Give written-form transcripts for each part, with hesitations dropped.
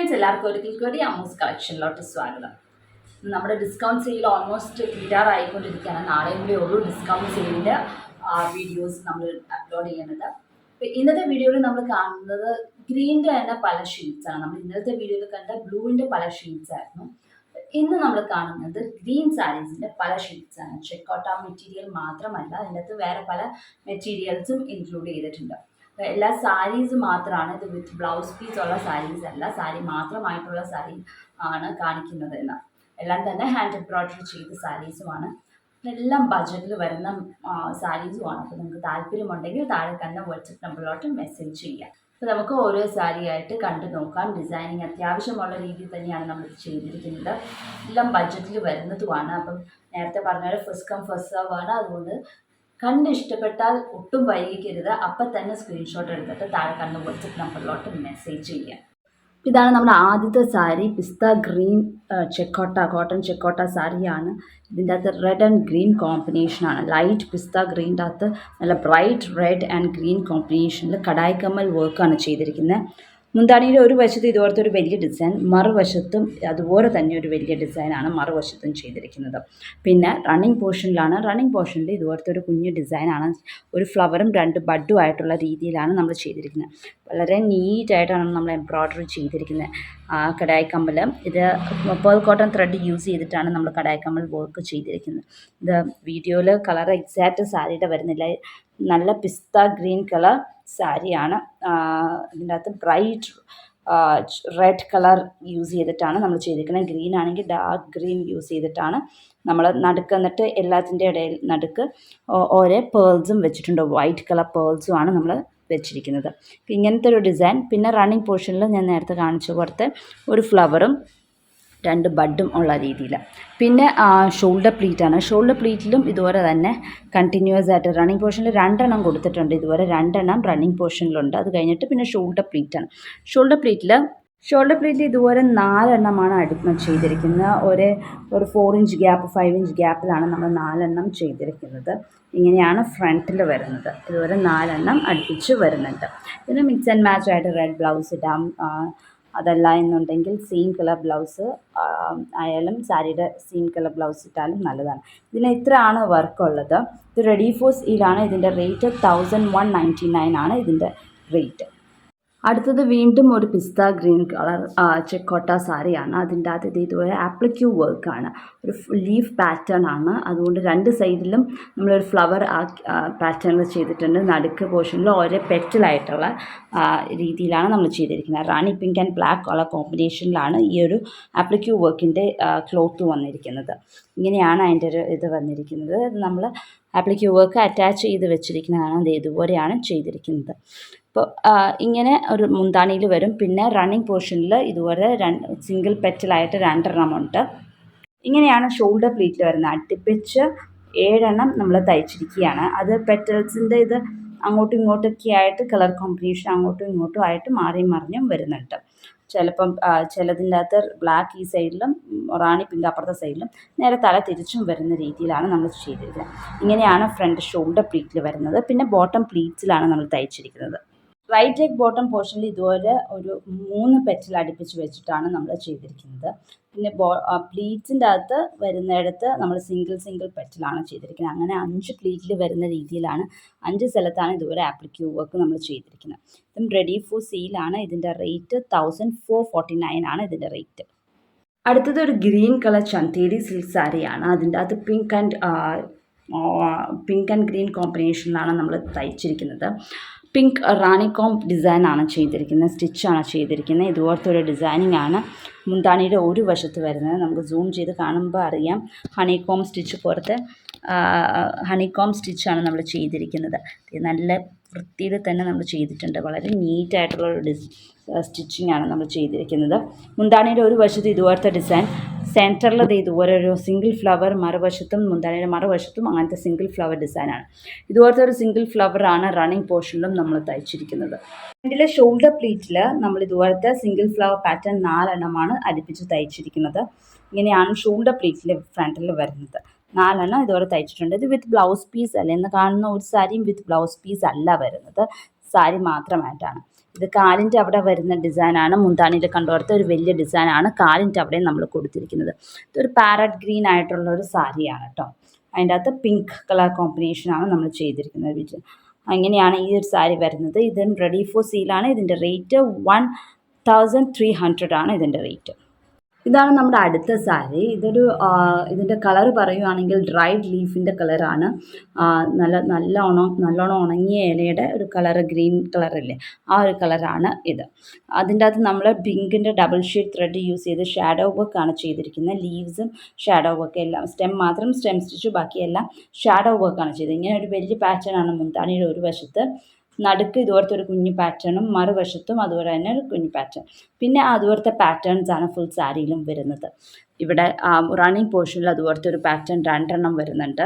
Friends, എല്ലാവർക്കും ഒരിക്കൽ കൂടി അമ്മൂസ് കളക്ഷനിലോട്ട് സ്വാഗതം. നമ്മുടെ ഡിസ്കൗണ്ട് സെയിൽ ഓൾമോസ്റ്റ് തീരാറായിക്കൊണ്ടിരിക്കുകയാണ്. നാളെയും കൂടി ഒരു ഡിസ്കൗണ്ട് സെയിലിൻ്റെ വീഡിയോസ് നമ്മൾ അപ്ലോഡ് ചെയ്യുന്നത്. അപ്പോൾ ഇന്നത്തെ വീഡിയോയിൽ നമ്മൾ കാണുന്നത് ഗ്രീനിൻ്റെ തന്നെ പല ഷീറ്റ്സാണ്. നമ്മൾ ഇന്നത്തെ വീഡിയോയിൽ കണ്ട ബ്ലൂവിൻ്റെ പല ഷീറ്റ്സ് ആയിരുന്നു. ഇന്ന് നമ്മൾ കാണുന്നത് ഗ്രീൻ സാരീസിൻ്റെ പല ഷീറ്റ്സാണ്. ചെക്കോട്ട മെറ്റീരിയൽ മാത്രമല്ല, അതിനകത്ത് വേറെ പല മെറ്റീരിയൽസും ഇൻക്ലൂഡ് ചെയ്തിട്ടുണ്ട്. എല്ലാ സാരീസ് മാത്രമാണ് ഇത്, വിത്ത് ബ്ലൗസ് പീസ് ഉള്ള സാരീസ് അല്ല, സാരി മാത്രമായിട്ടുള്ള സാരി ആണ് കാണിക്കുന്നത് എന്ന്. എല്ലാം തന്നെ ഹാൻഡ് എംബ്രോയ്ഡറി ചെയ്ത സാരീസുമാണ്. എല്ലാം ബഡ്ജറ്റിൽ വരുന്ന സാരീസുമാണ്. അപ്പോൾ നിങ്ങൾക്ക് താല്പര്യമുണ്ടെങ്കിൽ താഴെ തന്നെ വാട്സപ്പ് നമ്പറിലോട്ട് മെസ്സേജ് ചെയ്യാം. അപ്പോൾ നമുക്ക് ഓരോ സാരി ആയിട്ട് കണ്ടു നോക്കാം. ഡിസൈനിങ് അത്യാവശ്യമുള്ള രീതിയിൽ തന്നെയാണ് നമ്മൾ ചെയ്തിരിക്കുന്നത്. എല്ലാം ബഡ്ജറ്റിൽ വരുന്നതുമാണ്. അപ്പം നേരത്തെ പറഞ്ഞാൽ ഫസ്റ്റ് കം ഫസ്റ്റ് സെർവ് ആണ്. അതുകൊണ്ട് കണ്ട് ഇഷ്ടപ്പെട്ടാൽ ഒട്ടും വൈകിക്കരുത്. അപ്പം തന്നെ സ്ക്രീൻഷോട്ട് എടുത്തിട്ട് താഴെ കണ്ട് വാട്സപ്പ് നമ്പറിലോട്ട് മെസ്സേജ് ചെയ്യാം. ഇതാണ് നമ്മുടെ ആദ്യത്തെ സാരി. പിസ്ത ഗ്രീൻ കോട്ടൺ ചെക്കോട്ട സാരിയാണ്. ഇതിൻ്റെ അകത്ത് റെഡ് ആൻഡ് ഗ്രീൻ കോമ്പിനേഷനാണ്. ലൈറ്റ് പിസ്ത ഗ്രീൻ്റെ അകത്ത് നല്ല ബ്രൈറ്റ് റെഡ് ആൻഡ് ഗ്രീൻ കോമ്പിനേഷനിൽ കടായി കമ്മൽ വർക്കാണ് ചെയ്തിരിക്കുന്നത്. മുന്താണിയുടെ ഒരു വശത്ത് ഇതുപോലത്തെ ഒരു വലിയ ഡിസൈൻ, മറുവശത്തും അതുപോലെ തന്നെ ഒരു വലിയ ഡിസൈനാണ് മറുവശത്തും ചെയ്തിരിക്കുന്നത്. പിന്നെ റണ്ണിങ് പോർഷനിൽ ഇതുപോലത്തെ ഒരു കുഞ്ഞു ഡിസൈനാണ്. ഒരു ഫ്ലവറും രണ്ട് ബഡും ആയിട്ടുള്ള രീതിയിലാണ് നമ്മൾ ചെയ്തിരിക്കുന്നത്. വളരെ നീറ്റായിട്ടാണ് നമ്മൾ എംബ്രോയ്ഡറി ചെയ്തിരിക്കുന്നത്. കടായി കമ്മൽ ഇത് പേൾ കോട്ടൺ ത്രെഡ് യൂസ് ചെയ്തിട്ടാണ് നമ്മൾ കടായി കമ്മൽ വർക്ക് ചെയ്തിരിക്കുന്നത്. ഇത് വീഡിയോയിൽ കളർ എക്സാക്റ്റ് സാരിയുടെ വരുന്നില്ല. നല്ല പിസ്ത ഗ്രീൻ കളർ സാരിയാണ്. ഇതിൻ്റെ അകത്ത് ബ്രൈറ്റ് റെഡ് കളർ യൂസ് ചെയ്തിട്ടാണ് നമ്മൾ ചെയ്തിരിക്കുന്നത്. ഗ്രീൻ ആണെങ്കിൽ ഡാർക്ക് ഗ്രീൻ യൂസ് ചെയ്തിട്ടാണ് നമ്മൾ നടുക്ക്, എന്നിട്ട് എല്ലാത്തിൻ്റെ ഇടയിൽ നടുക്ക് ഓരോ പേൾസും വെച്ചിട്ടുണ്ട്. വൈറ്റ് കളർ പേൾസുമാണ് നമ്മൾ വെച്ചിരിക്കുന്നത്. ഇങ്ങനത്തെ ഒരു ഡിസൈൻ. പിന്നെ റണ്ണിങ് പോർഷനിൽ ഞാൻ നേരത്തെ കാണിച്ച പോലത്തെ ഒരു ഫ്ലവറും രണ്ട് ബഡും ഉള്ള രീതിയിൽ. പിന്നെ ഷോൾഡർ പ്ലീറ്റാണ്. ഷോൾഡർ പ്ലീറ്റിലും ഇതുപോലെ തന്നെ കണ്ടിന്യൂസ് ആയിട്ട് റണ്ണിങ് പോർഷനിൽ 2 എണ്ണം കൊടുത്തിട്ടുണ്ട്. ഇതുപോലെ 2 എണ്ണം റണ്ണിങ് പോർഷനിലുണ്ട്. അത് കഴിഞ്ഞിട്ട് പിന്നെ ഷോൾഡർ പ്ലീറ്റാണ്. ഷോൾഡർ പ്ലീറ്റിൽ ഇതുപോലെ 4 എണ്ണമാണ് ചെയ്തിരിക്കുന്നത്. ഒരു 4 ഇഞ്ച് ഗ്യാപ്പ്, 5 ഇഞ്ച് ഗ്യാപ്പിലാണ് നമ്മൾ 4 എണ്ണം ചെയ്തിരിക്കുന്നത്. ഇങ്ങനെയാണ് ഫ്രണ്ടിൽ വരുന്നത്. ഇതുപോലെ 4 എണ്ണം അടുപ്പിച്ച് വരുന്നുണ്ട്. ഇതിന് മിക്സ് ആൻഡ് മാച്ച് ആയിട്ട് റെഡ് ബ്ലൗസ് ഇടാം. അതല്ല എന്നുണ്ടെങ്കിൽ സെയിം കളർ ബ്ലൗസ് ആയാലും സാരിയുടെ സെയിം കളർ ബ്ലൗസ് ഇട്ടാലും നല്ലതാണ്. ഇതിന് ഇത്രയാണ് വർക്കുള്ളത്. ഇത് റെഡി ഫോർ സെയിലാണ്. ഇതിൻ്റെ റേറ്റ് 1199 ആണ് ഇതിൻ്റെ റേറ്റ്. അടുത്തത് വീണ്ടും ഒരു പിസ്ത ഗ്രീൻ കളർ ചെക്കോട്ട സാരിയാണ്. അതിൻ്റെ അകത്ത് ഇതുപോലെ ആപ്ലിക്യൂ വർക്കാണ്. ഒരു ലീഫ് പാറ്റേൺ ആണ്. അതുകൊണ്ട് 2 സൈഡിലും നമ്മളൊരു ഫ്ലവർ പാറ്റേണിൽ ചെയ്തിട്ടുണ്ട്. നടുക്ക് പോർഷനിൽ ഓരോ പെറ്റലായിട്ടുള്ള രീതിയിലാണ് നമ്മൾ ചെയ്തിരിക്കുന്നത്. റാണി പിങ്ക് ആൻഡ് ബ്ലാക്ക് കളർ കോമ്പിനേഷനിലാണ് ഈ ഒരു ആപ്ലിക്യൂ വർക്കിൻ്റെ ക്ലോത്ത് വന്നിരിക്കുന്നത്. ഇങ്ങനെയാണ് അതിൻ്റെ ഒരു ഇത് വന്നിരിക്കുന്നത്. നമ്മൾ ആപ്ലിക്യൂ വർക്ക് അറ്റാച്ച് ചെയ്ത് വെച്ചിരിക്കുന്നതാണ്. അത് ഇതുപോലെയാണ് ചെയ്തിരിക്കുന്നത്. അപ്പോൾ ഇങ്ങനെ ഒരു മുന്താണിയിൽ വരും. പിന്നെ റണ്ണിങ് പോർഷനിൽ ഇതുപോലെ സിംഗിൾ പെറ്റലായിട്ട് 2 എണ്ണമുണ്ട്. ഇങ്ങനെയാണ് ഷോൾഡർ പ്ലീറ്റിൽ വരുന്നത്. അടുപ്പിച്ച് 7 എണ്ണം നമ്മൾ തയ്ച്ചിരിക്കുകയാണ്. അത് പെറ്റൽസിൻ്റെ ഇത് അങ്ങോട്ടും ഇങ്ങോട്ടൊക്കെ ആയിട്ട് കളർ കോമ്പിനേഷൻ അങ്ങോട്ടും ഇങ്ങോട്ടും ആയിട്ട് മാറിയും മറിഞ്ഞും വരുന്നുണ്ട്. ചിലപ്പം ചിലതിൻ്റെ അകത്ത് ബ്ലാക്ക് ഈ സൈഡിലും റാണി പിങ്ക് അപ്പുറത്തെ സൈഡിലും നേരെ തല തിരിച്ചും വരുന്ന രീതിയിലാണ് നമ്മൾ ചെയ്തിരിക്കുന്നത്. ഇങ്ങനെയാണ് ഫ്രണ്ട് ഷോൾഡർ പ്ലീറ്റിൽ വരുന്നത്. പിന്നെ ബോട്ടം പ്ലീറ്റ്സിലാണ് നമ്മൾ തയ്ച്ചിരിക്കുന്നത്. റൈറ്റ് ലെഗ് ബോട്ടം പോർഷനിൽ ഇതുപോലെ ഒരു 3 പെറ്റൽ അടുപ്പിച്ച് വെച്ചിട്ടാണ് നമ്മൾ ചെയ്തിരിക്കുന്നത്. പിന്നെ പ്ലീറ്റ്സിൻ്റെ അകത്ത് വരുന്നിടത്ത് നമ്മൾ സിംഗിൾ പെറ്റലാണ് ചെയ്തിരിക്കുന്നത്. അങ്ങനെ 5 പ്ലീറ്റിൽ വരുന്ന രീതിയിലാണ് 5 സ്ഥലത്താണ് ഇതുപോലെ ആപ്ലിക്യൂ വർക്ക് നമ്മൾ ചെയ്തിരിക്കുന്നത്. ഇതും റെഡി ഫോർ സെയിലാണ്. ഇതിൻ്റെ റേറ്റ് 1449 ആണ് ഇതിൻ്റെ റേറ്റ്. അടുത്തത് ഒരു ഗ്രീൻ കളർ ചന്തേരി സിൽക്ക് സാരിയാണ്. അതിൻ്റെ അകത്ത് പിങ്ക് ആൻഡ് ഗ്രീൻ കോമ്പിനേഷനിലാണ് നമ്മൾ തയ്ച്ചിരിക്കുന്നത്. പിങ്ക് റാണിക്കോം ഡിസൈനാണ് ചെയ്തിരിക്കുന്നത്. സ്റ്റിച്ചാണ് ചെയ്തിരിക്കുന്നത്. ഇതുപോലത്തെ ഒരു ഡിസൈനിങ് ആണ് മുന്താണിയുടെ ഒരു വശത്ത് വരുന്നത്. നമുക്ക് സൂം ചെയ്ത് കാണുമ്പോൾ അറിയാം. ഹണിക്കോം സ്റ്റിച്ചാണ് നമ്മൾ ചെയ്തിരിക്കുന്നത്. നല്ല വൃത്തിയിൽ തന്നെ നമ്മൾ ചെയ്തിട്ടുണ്ട്. വളരെ നീറ്റായിട്ടുള്ളൊരു സ്റ്റിച്ചിങ് ആണ് നമ്മൾ ചെയ്തിരിക്കുന്നത്. മുന്താണിയുടെ ഒരു വശത്ത് ഇതുപോലത്തെ ഡിസൈൻ, സെൻറ്ററിൽ ഇതുപോലെ ഒരു സിംഗിൾ ഫ്ലവർ, മറുവശത്തും മുന്താണിയുടെ മറുവശത്തും അങ്ങനത്തെ സിംഗിൾ ഫ്ലവർ ഡിസൈനാണ്. ഇതുപോലത്തെ ഒരു സിംഗിൾ ഫ്ലവറാണ് റണ്ണിങ് പോർഷനിലും നമ്മൾ തയ്ച്ചിരിക്കുന്നത്. ഫ്രണ്ടിലെ ഷോൾഡർ പ്ലീറ്റിൽ നമ്മൾ ഇതുപോലത്തെ സിംഗിൾ ഫ്ലവർ പാറ്റേൺ 4 എണ്ണമാണ് അടുപ്പിച്ച് തയ്ച്ചിരിക്കുന്നത്. ഇങ്ങനെയാണ് ഷോൾഡർ പ്ലീറ്റിൽ ഫ്രണ്ടിൽ വരുന്നത്. 4 എണ്ണം ഇതുപോലെ തയ്ച്ചിട്ടുണ്ട്. ഇത് വിത്ത് ബ്ലൗസ് പീസ് അല്ല. ഇന്ന് കാണുന്ന ഒരു സാരിയും വിത്ത് ബ്ലൗസ് പീസ് അല്ല വരുന്നത്. സാരി മാത്രമായിട്ടാണ്. ഇത് കാലിൻ്റെ അവിടെ വരുന്ന ഡിസൈനാണ്. മുന്താണിയിൽ കണ്ടുകൊടുത്ത ഒരു വലിയ ഡിസൈനാണ് കാലിൻ്റെ അവിടെ നമ്മൾ കൊടുത്തിരിക്കുന്നത്. ഇതൊരു പാരറ്റ് ഗ്രീൻ ആയിട്ടുള്ള ഒരു സാരിയാണ് കേട്ടോ. അതിൻ്റെ അകത്ത് പിങ്ക് കളർ കോമ്പിനേഷനാണ് നമ്മൾ ചെയ്തിരിക്കുന്നത്. അങ്ങനെയാണ് ഈ ഒരു സാരി വരുന്നത്. ഇതും റെഡി ഫോർ സെയിലാണ്. ഇതിൻ്റെ റേറ്റ് 1300 ആണ് ഇതിൻ്റെ റേറ്റ്. ഇതാണ് നമ്മുടെ അടുത്ത സാരി. ഇതിൻ്റെ കളർ പറയുവാണെങ്കിൽ ഡ്രൈഡ് ലീഫിൻ്റെ കളറാണ്. നല്ലോണം ഉണങ്ങിയ ഇലയുടെ ഒരു കളറ്, ഗ്രീൻ കളറല്ലേ, ആ ഒരു കളറാണ് ഇത്. അതിൻ്റെ അകത്ത് നമ്മൾ പിങ്കിൻ്റെ ഡബിൾ ഷെയ്ഡ് ത്രെഡ് യൂസ് ചെയ്ത് ഷാഡോ വർക്കാണ് ചെയ്തിരിക്കുന്നത്. ലീവ്സും ഷാഡോ വർക്ക് എല്ലാം, സ്റ്റെം സ്റ്റിച്ച്, ബാക്കിയെല്ലാം ഷാഡോ വർക്കാണ് ചെയ്തത്. ഇങ്ങനെ ഒരു വലിയ പാറ്റേണാണ് മുന്താണിയുടെ ഒരു വശത്ത്, നടുക്ക് ഇതുപോലത്തെ ഒരു കുഞ്ഞു പാറ്റേണും മറുവശത്തും അതുപോലെ തന്നെ ഒരു കുഞ്ഞു പാറ്റേൺ. പിന്നെ അതുപോലത്തെ പാറ്റേൺസ് ആണ് ഫുൾ സാരിയിലും വരുന്നത്. ഇവിടെ റണ്ണിങ് പോർഷനിൽ അതുപോലത്തെ ഒരു പാറ്റേൺ 2 വരുന്നുണ്ട്.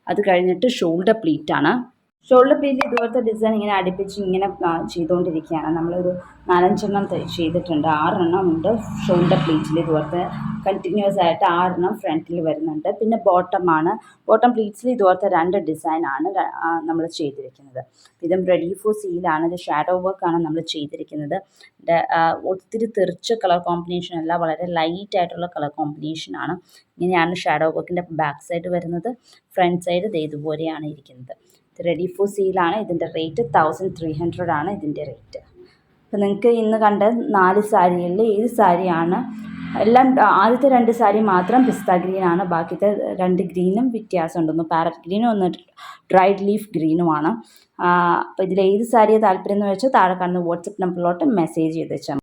അത് കഴിഞ്ഞിട്ട് ഷോൾഡർ പ്ലീറ്റാണ്. ഷോൾഡർ പ്ലീറ്റ് ഇതുപോലത്തെ ഡിസൈൻ ഇങ്ങനെ അടുപ്പിച്ച് ഇങ്ങനെ ചെയ്തുകൊണ്ടിരിക്കുകയാണ്. നമ്മളൊരു 4-5 ചെയ്തിട്ടുണ്ട്. 6 ഉണ്ട് ഷോൾഡർ പ്ലീറ്റിൽ. ഇതുപോലത്തെ കണ്ടിന്യൂസ് ആയിട്ട് 6 ഫ്രണ്ടിൽ വരുന്നുണ്ട്. പിന്നെ ബോട്ടം പ്ലീറ്റ്സിൽ ഇതുപോലത്തെ 2 ഡിസൈനാണ് നമ്മൾ ചെയ്തിരിക്കുന്നത്. ഇതും റെഡി ഫോർ സെയിലാണ്. ഇത് ഷാഡോ വർക്കാണ് നമ്മൾ ചെയ്തിരിക്കുന്നത്. ഒത്തിരി തെറിച്ച കളർ കോമ്പിനേഷൻ അല്ല, വളരെ ലൈറ്റ് ആയിട്ടുള്ള കളർ കോമ്പിനേഷനാണ്. ഇങ്ങനെയാണ് ഷാഡോ വർക്കിൻ്റെ ബാക്ക് സൈഡ് വരുന്നത്. ഫ്രണ്ട് സൈഡ് ഇതുപോലെയാണ് ഇരിക്കുന്നത്. ഇത് റെഡി ഫോർ സെയിലാണ്. ഇതിൻ്റെ റേറ്റ് 1300 ആണ് ഇതിൻ്റെ റേറ്റ്. അപ്പോൾ നിങ്ങൾക്ക് ഇന്ന് കണ്ട 4 സാരികളിൽ ഏത് സാരിയാണ്, എല്ലാം ആദ്യത്തെ 2 സാരി മാത്രം പിസ്ത ഗ്രീനാണ്. ബാക്കിത്തെ 2 ഗ്രീനും വ്യത്യാസമുണ്ടെന്ന്. പാരറ്റ് ഗ്രീനും ഒന്ന് ഡ്രൈഡ് ലീഫ് ഗ്രീനുമാണ്. അപ്പോൾ ഇതിൽ ഏത് സാരിയാണ് താല്പര്യം എന്ന് വെച്ചാൽ താഴെ കാണുന്ന വാട്സപ്പ് നമ്പറിലോട്ട് മെസ്സേജ് ചെയ്ത് വെച്ചാൽ